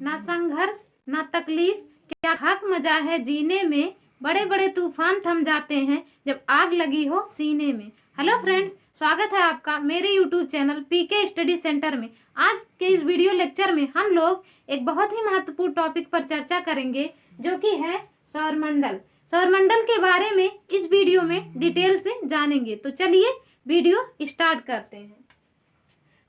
ना संघर्ष ना तकलीफ, क्या हक मजा है जीने में। बड़े बड़े तूफान थम जाते हैं जब आग लगी हो सीने में। हेलो फ्रेंड्स, स्वागत है आपका मेरे YouTube channel PK Study Centre में। आज के इस वीडियो लेक्चर में हम लोग एक बहुत ही महत्वपूर्ण टॉपिक पर चर्चा करेंगे, जो कि है सौरमंडल। सौरमंडल के बारे में इस वीडियो में डिटेल से जानेंगे। तो चलिए वीडियो स्टार्ट करते हैं।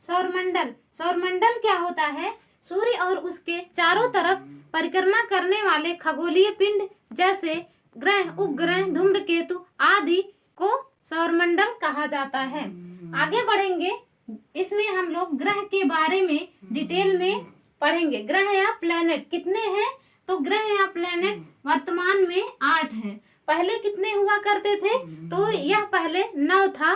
सौरमंडल सौरमंडल क्या होता है? सूर्य और उसके चारों तरफ परिक्रमा करने वाले खगोलीय पिंड जैसे ग्रह, उपग्रह, धूम्रकेतु आदि को सौरमंडल कहा जाता है। आगे बढ़ेंगे, इसमें हम लोग ग्रह के बारे में डिटेल में पढ़ेंगे। ग्रह या प्लैनेट कितने हैं? तो ग्रह या प्लैनेट वर्तमान में 8 हैं। पहले कितने हुआ करते थे? तो यह पहले 9 था।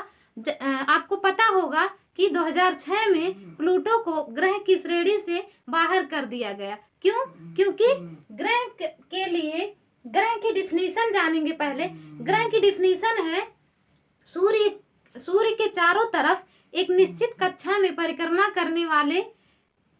आपको पता होगा कि 2006 में प्लूटो को ग्रह की श्रेणी से बाहर कर दिया गया। क्यों? क्योंकि ग्रह के लिए ग्रह की डिफिनीशन जानेंगे। पहले ग्रह की डिफिनीशन है, सूर्य के चारों तरफ एक निश्चित कक्षा में परिक्रमा करने वाले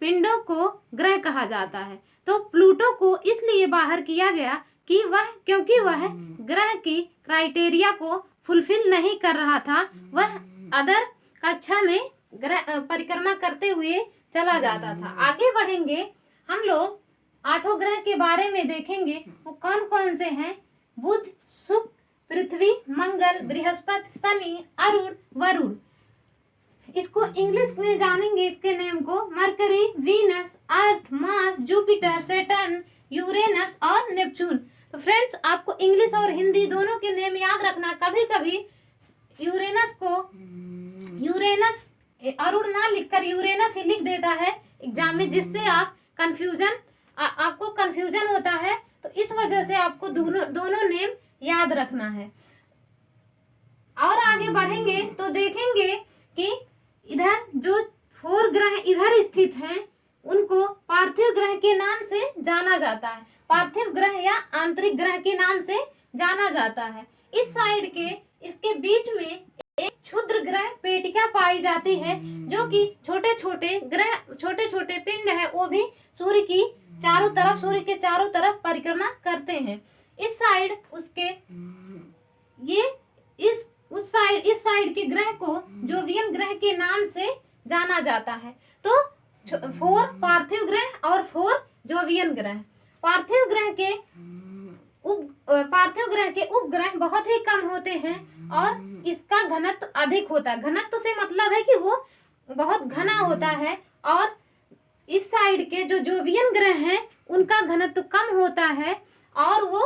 पिंडों को ग्रह कहा जाता है। तो प्लूटो को इसलिए बाहर किया गया क्योंकि वह ग्रह की क्राइटेरिया को फुलफिल नहीं कर रहा था। वह अदर कक्षा में परिक्रमा करते हुए चला जाता था। आगे बढ़ेंगे, हम लोग 8 ग्रह के बारे में देखेंगे। वो कौन कौन से हैं? बुध, शुक्र, पृथ्वी, मंगल, बृहस्पति, शनि, अरुण, वरुण। इसको इंग्लिश में जानेंगे, इसके नेम को मरकरी, वीनस, अर्थ, मार्स, जुपिटर, सैटर्न, यूरेनस और नेपच्यून। तो फ्रेंड्स, आपको इंग्लिश और हिंदी दोनों के नेम याद रखना। कभी कभी यूरेनस अरुण ना लिखकर यूरेनस ही लिख देता है एग्जाम में, जिससे आपको कंफ्यूजन होता है। तो इस वजह से आपको दोनों नेम याद रखना है। और आगे बढ़ेंगे तो देखेंगे कि इधर जो 4 ग्रह इधर स्थित हैं, उनको पार्थिव ग्रह के नाम से जाना जाता है। पार्थिव ग्रह या आंतरिक ग्रह के नाम से जाना जाता है। इस साइड के इसके बीच में एक क्षुद्र ग्रह पेटिका पाई जाती है, जो कि छोटे छोटे पिंड है। वो भी सूर्य के चारों तरफ परिक्रमा करते हैं। इस साइड इस साइड के ग्रह को जोवियन ग्रह के नाम से जाना जाता है। तो 4 पार्थिव ग्रह और 4 जोवियन ग्रह। पार्थिव ग्रह के उपग्रह बहुत ही कम होते हैं और इसका घनत्व अधिक होता है। घनत्व से मतलब है कि वो बहुत घना होता है। और इस साइड के जो जोवियन ग्रह हैं, उनका घनत्व कम होता है और वो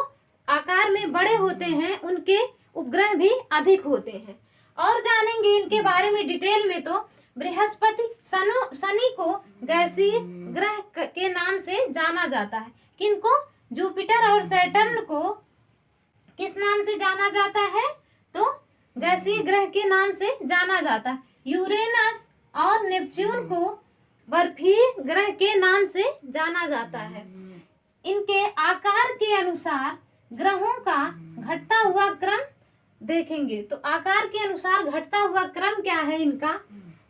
आकार में बड़े होते हैं। उनके उपग्रह भी अधिक होते हैं। और जानेंगे इनके बारे में डिटेल में। तो बृहस्पति, शनि को गैसीय ग्रह के नाम से जाना जाता है। किनको? जुपिटर और सैटर्न को किस नाम से जाना जाता है? तो गैसीय ग्रह के नाम से जाना जाता है। यूरेनस और नेपच्यून को बर्फीय ग्रह के नाम से जाना जाता है। इनके आकार के अनुसार ग्रहों का घटता हुआ क्रम देखेंगे। तो आकार के अनुसार घटता हुआ क्रम क्या है इनका?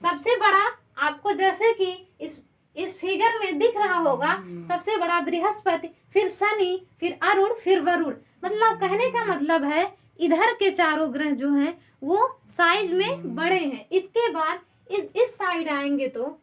सबसे बड़ा आपको जैसे कि इस फिगर में दिख रहा होगा, सबसे बड़ा बृहस्पति, फिर शनि, फिर अरुण, फिर वरुण। मतलब कहने का मतलब है इधर के चारों ग्रह जो हैं वो साइज में बड़े हैं। इसके बाद इस साइड आएंगे तो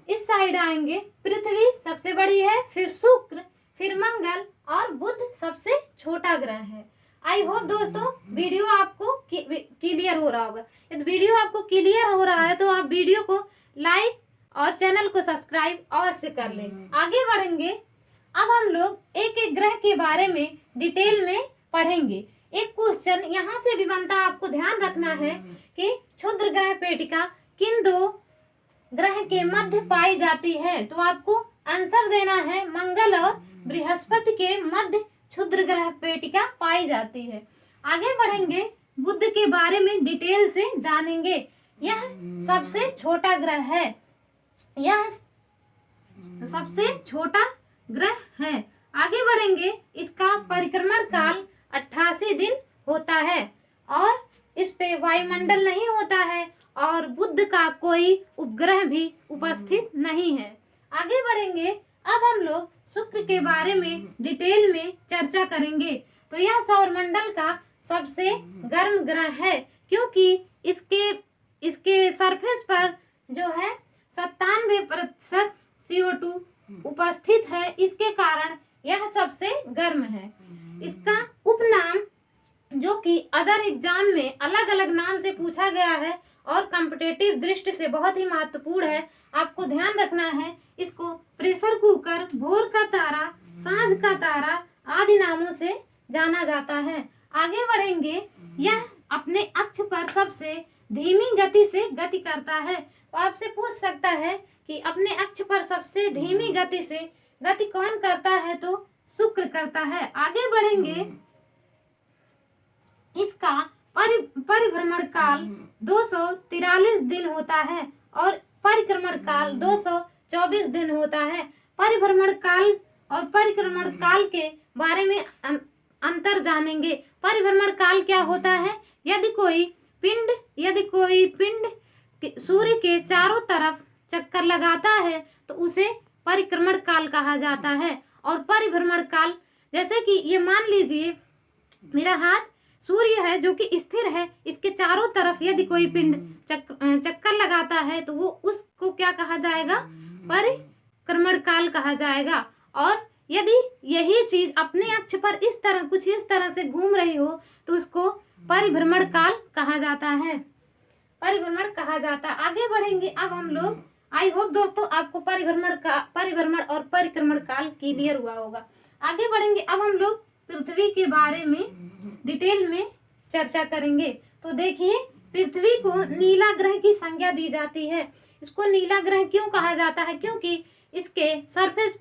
इस साइड आएंगे, पृथ्वी सबसे बड़ी है, फिर शुक्र, फिर मंगल और बुध सबसे छोटा ग्रह है। आई होप दोस्तों वीडियो आपको क्लियर हो रहा होगा। यदि वीडियो आपको क्लियर हो रहा है तो आप वीडियो को लाइक और चैनल को सब्सक्राइब अवश्य कर लें। आगे बढ़ेंगे, अब हम लोग एक एक ग्रह के बारे में डिटेल में पढ़ेंगे। एक क्वेश्चन यहाँ से भी बनता है, आपको ध्यान रखना है कि क्षुद्र ग्रह पेटिका किन 2 ग्रह के मध्य पाई जाती है? तो आपको आंसर देना है मंगल और बृहस्पति के मध्य क्षुद्र ग्रह पेटिका पाई जाती है। आगे बढ़ेंगे, बुध के बारे में डिटेल से जानेंगे। यह सबसे छोटा ग्रह है। यह सबसे छोटा ग्रह है। आगे बढ़ेंगे, इसका परिक्रमण काल 88 दिन होता है और इस पे वायुमंडल नहीं होता है और बुध का कोई उपग्रह भी उपस्थित नहीं है। आगे बढ़ेंगे, अब हम लोग शुक्र के बारे में डिटेल में चर्चा करेंगे। तो यह सौरमंडल का सबसे गर्म ग्रह है, क्योंकि इसके सरफेस पर जो है 97% CO2 उपस्थित है। इसके कारण यह सबसे गर्म है। इसका उपनाम जो कि अदर एग्जाम में अलग अलग नाम से पूछा गया है और कॉम्पिटिटिव दृष्टि से बहुत ही महत्वपूर्ण है, आपको ध्यान रखना है। इसको प्रेशर कुकर, भोर का तारा, सांझ का तारा आदि नामों से जाना जाता है। आगे बढ़ेंगे, यह अपने अक्ष पर सबसे धीमी गति से गति करता है। तो आपसे पूछ सकता है कि अपने अक्ष पर सबसे धीमी गति से गति कौन करता है, तो शुक्र करता है। आगे बढ़ेंगे, इसका परिभ्रमण काल 243 दिन होता है और परिक्रमण काल 224 दिन होता है। परिभ्रमण काल और परिक्रमण काल के बारे में अंतर जानेंगे। परिभ्रमण काल क्या होता है? यदि कोई पिंड सूर्य के चारों तरफ चक्कर लगाता है तो उसे परिक्रमण काल कहा जाता है। और परिभ्रमण काल, जैसे कि ये मान लीजिए मेरा हाथ सूर्य है जो कि स्थिर है, इसके चारों तरफ यदि कोई पिंड चक्कर लगाता है तो वो उसको क्या कहा जाएगा? परिक्रमण काल कहा जाएगा। और यदि यही चीज अपने अक्ष पर कुछ इस तरह से घूम रही हो तो उसको परिभ्रमण काल कहा जाता है। परिभ्रमण कहा जाता। आगे बढ़ेंगे, अब हम लोग, आई होप दोस्तों आपको परिभ्रमण और परिक्रमण काल क्लियर हुआ होगा। आगे बढ़ेंगे, अब हम लोग पृथ्वी के बारे में डिटेल में चर्चा करेंगे। तो देखिए, पृथ्वी को नीला ग्रह की संज्ञा दी जाती है। इसको नीला ग्रह क्यों कहा जाता है? क्योंकि इसके सरफेस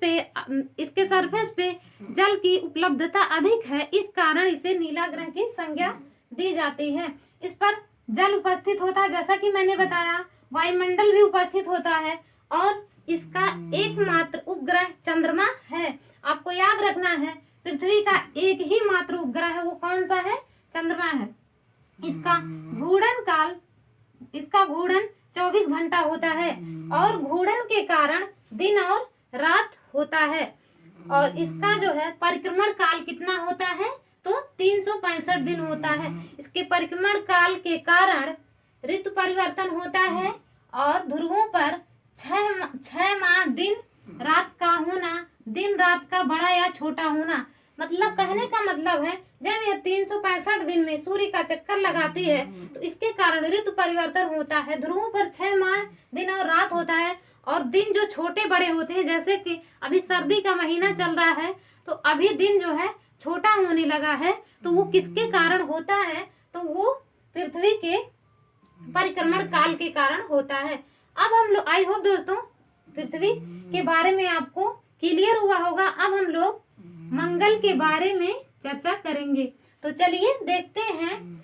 पे जल की उपलब्धता अधिक है, इस कारण इसे नीला ग्रह की संज्ञा दी जाती है। इस पर जल उपस्थित होता है, जैसा कि मैंने बताया, वायुमंडल भी उपस्थित होता है और इसका एकमात्र उपग्रह चंद्रमा है। आपको याद रखना है, पृथ्वी का एक ही मात्र उपग्रह है, वो कौन सा है? चंद्रमा है। इसका घूर्णन 24 घंटा होता है और घूर्णन के कारण दिन और रात होता है। और इसका जो है परिक्रमण काल कितना होता है? तो 365 दिन होता है। इसके परिक्रमण काल के कारण ऋतु परिवर्तन होता है और ध्रुवों पर 6 माह दिन रात का बड़ा या छोटा होना। मतलब कहने का मतलब है, जब यह 365 दिन में सूर्य का चक्कर लगाती है तो इसके कारण ऋतु परिवर्तन होता है। ध्रुवों पर 6 माह दिन और रात होता है और दिन जो छोटे बड़े होते हैं, जैसे कि अभी सर्दी का महीना चल रहा है तो अभी दिन जो है छोटा होने लगा है, तो वो किसके कारण होता है? तो वो पृथ्वी के परिक्रमण काल के कारण होता है। अब हम लोग, आई होप दोस्तों पृथ्वी के बारे में आपको क्लियर हुआ होगा। अब हम लोग मंगल के बारे में चर्चा करेंगे। तो चलिए देखते हैं।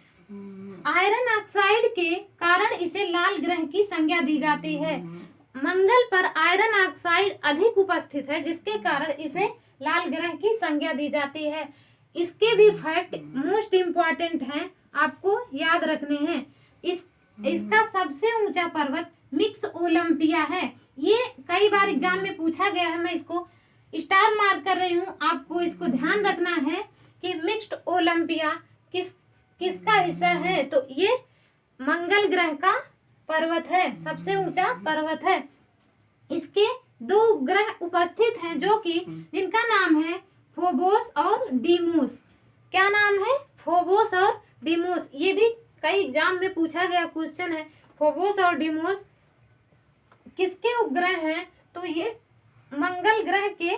आयरन ऑक्साइड के कारण इसे लाल ग्रह की संज्ञा दी जाती है। मंगल पर आयरन ऑक्साइड अधिक उपस्थित है, जिसके कारण इसे लाल ग्रह की संज्ञा दी जाती है। इसके भी फैक्ट मोस्ट इम्पॉर्टेंट हैं, आपको याद रखने हैं। इसका सबसे ऊंचा पर्वत मिक्स ओलंपिया है। ये कई बार एग्जाम में पूछा गया है, मैं इसको स्टार मार्क कर रही हूँ। आपको इसको ध्यान रखना है कि मिक्स्ड ओलंपिया किसका हिस्सा है? तो ये मंगल ग्रह का पर्वत है, सबसे ऊंचा पर्वत है। इसके 2 ग्रह उपस्थित हैं जिनका नाम है फोबोस और डीमोस। क्या नाम है? फोबोस और डीमोस। ये भी कई एग्जाम में पूछा गया क्वेश्चन है। फोबोस और डीमोस किसके उपग्रह हैं? तो ये मंगल ग्रह के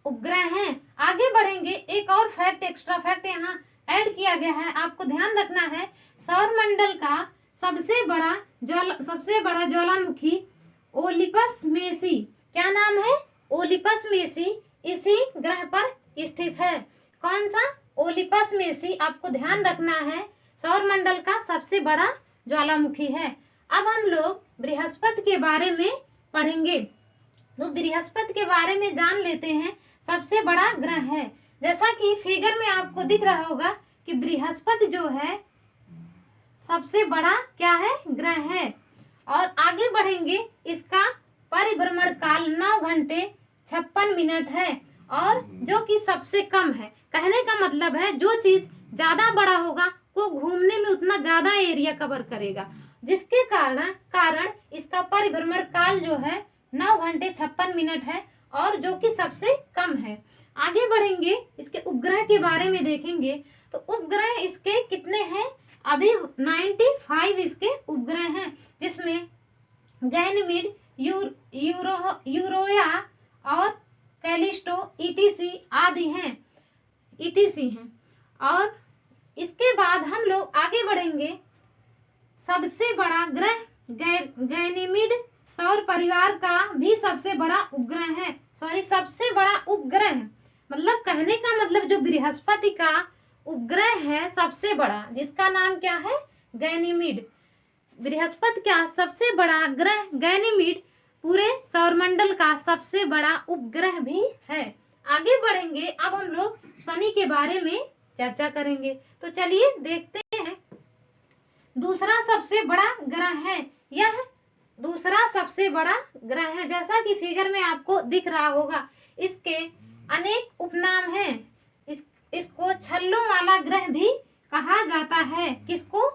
उपग्रह हैं। आगे बढ़ेंगे, एक और फैक्ट, एक्स्ट्रा फैक्ट यहाँ ऐड किया गया है, आपको ध्यान रखना है। सौरमंडल का सबसे बड़ा ज्वालामुखी ओलिपस मेसी, क्या नाम है? ओलिपस मेसी, इसी ग्रह पर स्थित है। कौन सा? Olympus Messi. आपको ध्यान रखना है, सौरमंडल का सबसे बड़ा ज्वालामुखी है। अब हम लोग बृहस्पति के बारे में पढ़ेंगे। तो बृहस्पति के बारे में जान लेते हैं। सबसे बड़ा ग्रह है, जैसा कि फिगर में आपको दिख रहा होगा कि बृहस्पति जो है सबसे बड़ा क्या है? ग्रह है। और आगे बढ़ेंगे, इसका परिभ्रमण काल 9 घंटे 56 मिनट है, और जो कि सबसे कम है। कहने का मतलब है जो चीज ज्यादा बड़ा होगा वो घूमने में उतना ज्यादा एरिया कवर करेगा, जिसके कारण इसका परिभ्रमण काल जो है 9 घंटे 56 मिनट है, और जो कि सबसे कम है। आगे बढ़ेंगे, इसके उपग्रह के बारे में देखेंगे। तो उपग्रह इसके कितने हैं? अभी 95 इसके उपग्रह हैं, जिसमें गैनीमेड, यूरोया और कैलिस्टो ईटीसी आदि हैं, और इसके बाद हम लोग आगे बढ़ेंगे। सबसे बड़ा ग्रह गैनीमेड सौर परिवार का भी सबसे बड़ा उपग्रह है, सबसे बड़ा उपग्रह, मतलब कहने का मतलब जो बृहस्पति का उपग्रह है सबसे बड़ा, जिसका नाम क्या है? गैनीमेड। बृहस्पति का सबसे बड़ा ग्रह गैनीमेड पूरे सौरमंडल का सबसे बड़ा उपग्रह भी है। आगे बढ़ेंगे, अब हम लोग शनि के बारे में चर्चा करेंगे। तो चलिए देखते हैं। दूसरा सबसे बड़ा ग्रह है, यह दूसरा सबसे बड़ा ग्रह है, जैसा कि फिगर में आपको दिख रहा होगा। इसके अनेक उपनाम हैं। इसको छल्लों वाला ग्रह भी कहा जाता है। किसको?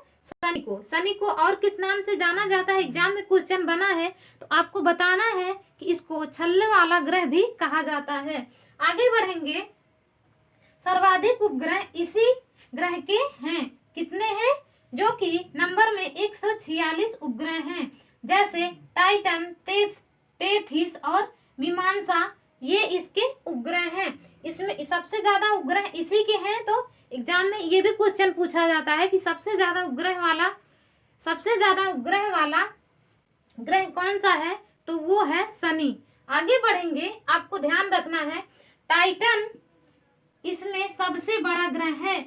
शनि को और किस नाम से जाना जाता है? एग्जाम में क्वेश्चन बना है तो आपको बताना है कि इसको छल्ले वाला ग्रह भी कहा जाता है। आगे बढ़ेंगे, सर्वाधिक उपग्रह इसी ग्रह के हैं। कितने हैं? जो कि नंबर में 146 उपग्रह हैं, जैसे टाइटन, तेथिस और मीमांसा, ये इसके उपग्रह हैं। इसमें सबसे ज्यादा उपग्रह इसी के हैं। तो एग्जाम में ये भी क्वेश्चन पूछा जाता है कि सबसे ज्यादा उपग्रह वाला ग्रह कौन सा है? तो वो है शनि। आगे बढ़ेंगे, आपको ध्यान रखना है टाइटन इसमें सबसे बड़ा ग्रह है।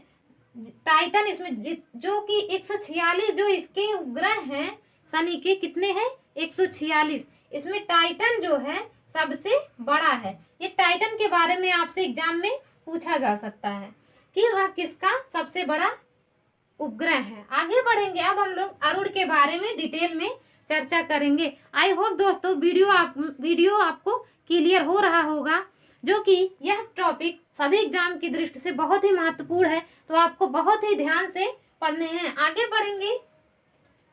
टाइटन इसमें जो कि 146 जो इसके उपग्रह हैं शनि के, कितने हैं? 146। इसमें टाइटन जो है सबसे बड़ा है। ये टाइटन के बारे में आपसे एग्जाम में पूछा जा सकता है कि वह किसका सबसे बड़ा उपग्रह है। आगे बढ़ेंगे, अब हम लोग अरुण के बारे में डिटेल में चर्चा करेंगे। आई होप दोस्तों वीडियो आपको क्लियर हो रहा होगा, जो कि यह टॉपिक सभी एग्जाम की दृष्टि से बहुत ही महत्वपूर्ण है, तो आपको बहुत ही ध्यान से पढ़ने हैं। आगे बढ़ेंगे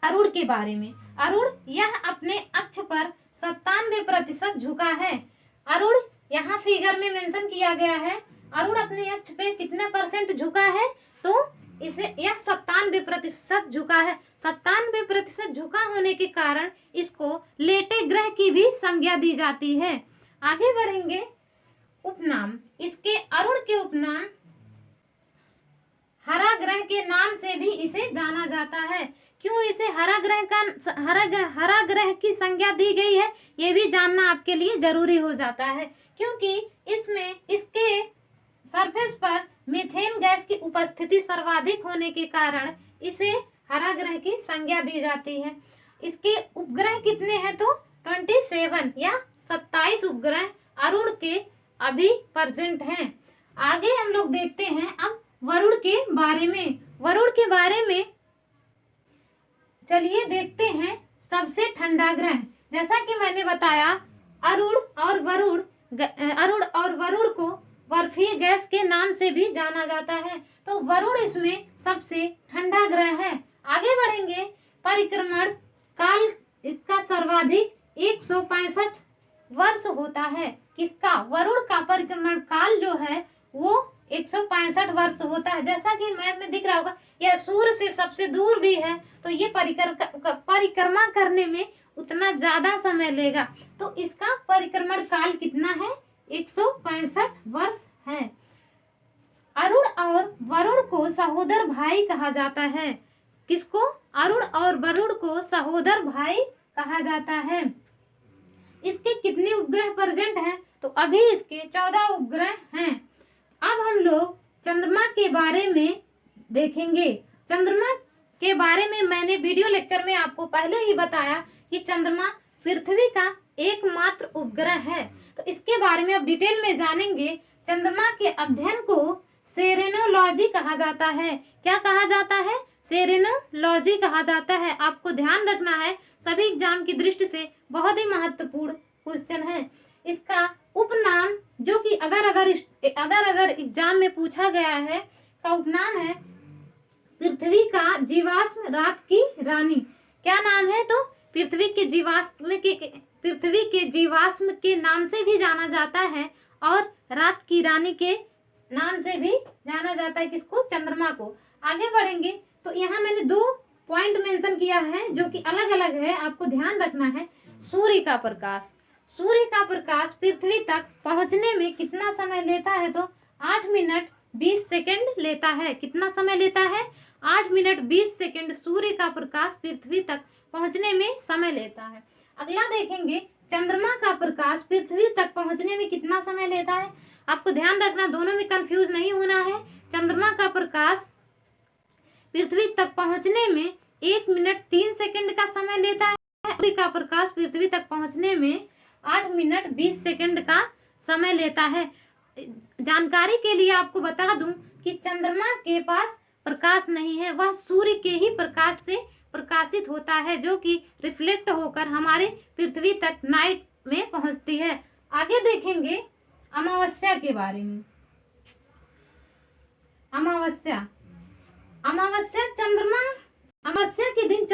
अरुण के बारे में। अरुण यह अपने अक्ष पर 97% झुका है। अरुण यहाँ फिगर में मेंशन किया गया है। अरुण अपने अक्ष पे कितने % झुका है? तो इसे यह 97% झुका है। 97% झुका होने के कारण इसको लेटे ग्रह की भी संज्ञा दी जाती है। आगे बढ़ेंगे, उपनाम। इसके अरुण के उपनाम हरा ग्रह के नाम से भी इसे जाना जाता है। क्यों इसे हरा ग्रह की संज्ञा दी गई है, ये भी जानना आपके लिए जरूरी हो जाता है, क्योंकि इसमें इसके सरफेस पर मीथेन गैस की उपस्थिति सर्वाधिक होने के कारण इसे हरा ग्रह की संज्ञा दी जाती है। इसके उपग्रह कितने हैं? तो 27 या 27 उपग्रह अरुण के अभी प्रेजेंट हैं। आगे हम लोग देखते हैं अब वरुण के बारे में। चलिए देखते हैं सबसे ठंडा ग्रह। जैसा कि मैंने बताया अरुण और वरुण को बर्फीय गैस के नाम से भी जाना जाता है, तो वरुण इसमें सबसे ठंडा ग्रह है। आगे बढ़ेंगे, परिक्रमण काल इसका सर्वाधिक 165 वर्ष होता है। किसका? वरुण का परिक्रमण काल जो है वो 165 वर्ष होता है। जैसा कि मैप में दिख रहा होगा, यह सूर्य से सबसे दूर भी है, तो ये परिक्रमा करने में उतना ज्यादा समय लेगा। तो इसका परिक्रमण काल कितना है? 165 वर्ष है। अरुण और वरुण को सहोदर भाई कहा जाता है। किसको? अरुण और वरुण को सहोदर भाई कहा जाता है। इसके कितने उपग्रह प्रेजेंट हैं? तो अभी इसके 14 उपग्रह हैं। अब हम लोग चंद्रमा के बारे में देखेंगे। चंद्रमा के बारे में मैंने वीडियो लेक्चर में आपको पहले ही बताया कि चंद्रमा पृथ्वी का एकमात्र उपग्रह है। तो इसके बारे में अब डिटेल में जानेंगे। चंद्रमा के अध्ययन को सेरेनोलॉजी कहा जाता है। क्या कहा जाता है? सेरेनोलॉजी कहा जाता है। आपको ध्यान रखना है, सभी एग्जाम की दृष्टि से बहुत ही महत्वपूर्ण क्वेश्चन है। इसका उपनाम जो कि अगर एग्जाम में पूछा गया है का उपनाम है पृथ्वी का जीवाश्म रात की रानी। क्या नाम है? तो पृथ्वी के जीवाश्म के नाम से भी जाना जाता है और रात की रानी के नाम से भी जाना जाता है। किसको? चंद्रमा को। आगे बढ़ेंगे तो यहाँ मैंने 2 पॉइंट मेंशन किया है जो कि अलग अलग है, आपको ध्यान रखना है। सूर्य का प्रकाश पृथ्वी तक पहुंचने में कितना समय लेता है? तो 8 मिनट 20 सेकंड लेता है। कितना समय लेता है? 8 मिनट 20 सेकंड सूर्य का प्रकाश पृथ्वी तक पहुंचने में समय लेता है। अगला देखेंगे चंद्रमा का प्रकाश पृथ्वी तक पहुंचने में कितना समय लेता है। आपको ध्यान रखना, दोनों में कंफ्यूज नहीं होना है। चंद्रमा का प्रकाश पृथ्वी तक पहुंचने में 1 मिनट 3 सेकंड का समय लेता है। सूर्य का प्रकाश पृथ्वी तक पहुंचने में 8 मिनट 20 सेकंड का समय लेता है। जानकारी के लिए आपको बता दूं कि चंद्रमा के पास प्रकाश नहीं है, वह सूर्य के ही प्रकाश से प्रकाशित होता है जो कि रिफ्लेक्ट होकर हमारे पृथ्वी तक नाइट में पहुंचती है। आगे देखेंगे अमावस्या के बारे में। अमावस्या के दिन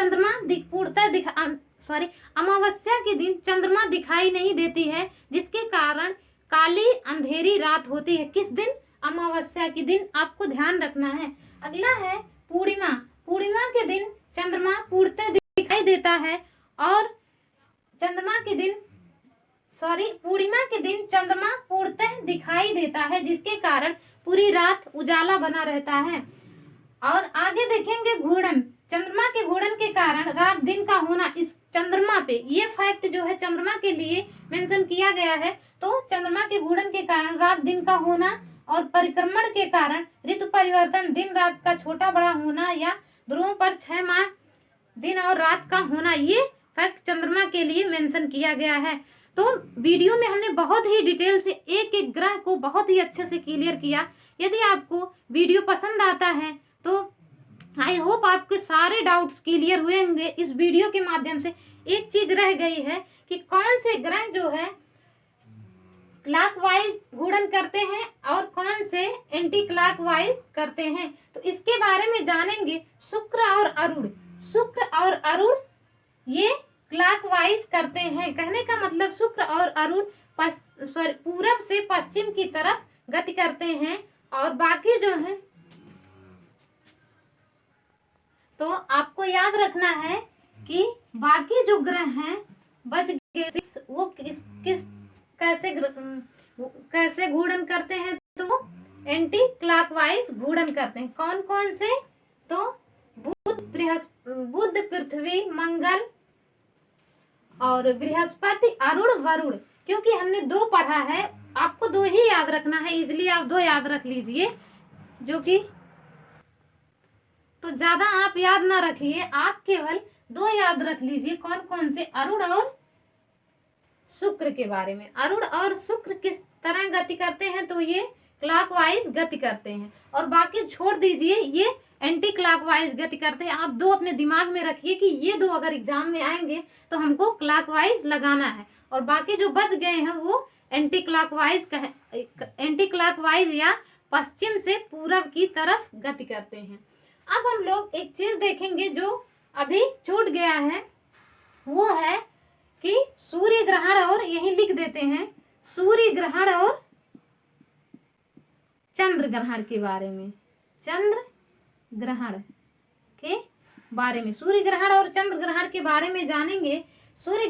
अमावस्या के दिन चंद्रमा दिखाई नहीं देती है, जिसके कारण काली अंधेरी रात होती है। किस दिन? अमावस्या के दिन, आपको ध्यान रखना है। अगला है पूर्णिमा के दिन चंद्रमा पूर्णतः दिखाई देता है और पूर्णिमा के दिन चंद्रमा पूर्णतः दिखाई देता है, जिसके कारण पूरी रात उजाला बना रहता है। और आगे देखेंगे घूर्णन। चंद्रमा के घूर्णन के कारण रात दिन का होना, इस चंद्रमा पे ये फैक्ट जो है चंद्रमा के लिए मेंशन किया गया है। तो चंद्रमा के घूर्णन के कारण रात दिन का होना और परिक्रमण के कारण ऋतु परिवर्तन, दिन रात का छोटा बड़ा होना या ध्रुवों पर 6 माह दिन और रात का होना, ये फैक्ट चंद्रमा के लिए मेंशन किया गया है। तो वीडियो में हमने बहुत ही डिटेल से एक एक ग्रह को बहुत ही अच्छे से क्लियर किया। यदि आपको वीडियो पसंद आता है तो आई होप आपके सारे डाउट्स क्लियर हुए होंगे इस वीडियो के माध्यम से। एक चीज रह गई है कि कौन से ग्रह जो है क्लॉकवाइज घूर्णन करते हैं और कौन से एंटी क्लॉकवाइज करते हैं, तो इसके बारे में जानेंगे। शुक्र और अरुण ये क्लॉकवाइज करते हैं। कहने का मतलब शुक्र और अरुण पूरब से पश्चिम की तरफ गति करते हैं और बाकी जो है तो आपको याद रखना है कि बाकी जो ग्रह हैं बच गए वो कैसे घूर्णन करते हैं, तो एंटी क्लॉकवाइज घूर्णन करते हैं। कौन कौन से? तो बुध पृथ्वी मंगल और बृहस्पति अरुण वरुण। क्योंकि हमने 2 पढ़ा है, आपको 2 ही याद रखना है, इसलिए आप 2 याद रख लीजिए। जो कि तो ज्यादा आप याद ना रखिए, आप केवल 2 याद रख लीजिए। कौन कौन से? अरुण और शुक्र के बारे में। अरुण और शुक्र किस तरह गति करते हैं, तो ये क्लॉकवाइज गति करते हैं और बाकी छोड़ दीजिए, ये एंटी क्लॉकवाइज गति करते हैं। आप 2 अपने दिमाग में रखिए कि ये 2 अगर एग्जाम में आएंगे तो हमको क्लॉकवाइज लगाना है और बाकी जो बच गए हैं वो एंटी क्लॉकवाइज या पश्चिम से पूरब की तरफ गति करते हैं। अब हम लोग एक चीज देखेंगे जो अभी छूट गया है, वो है कि सूर्य ग्रहण, और यही लिख देते हैं सूर्य ग्रहण और चंद्र ग्रहण के बारे में। चंद्र ग्रहण के बारे में, सूर्य ग्रहण और चंद्र ग्रहण के बारे में जानेंगे। सूर्य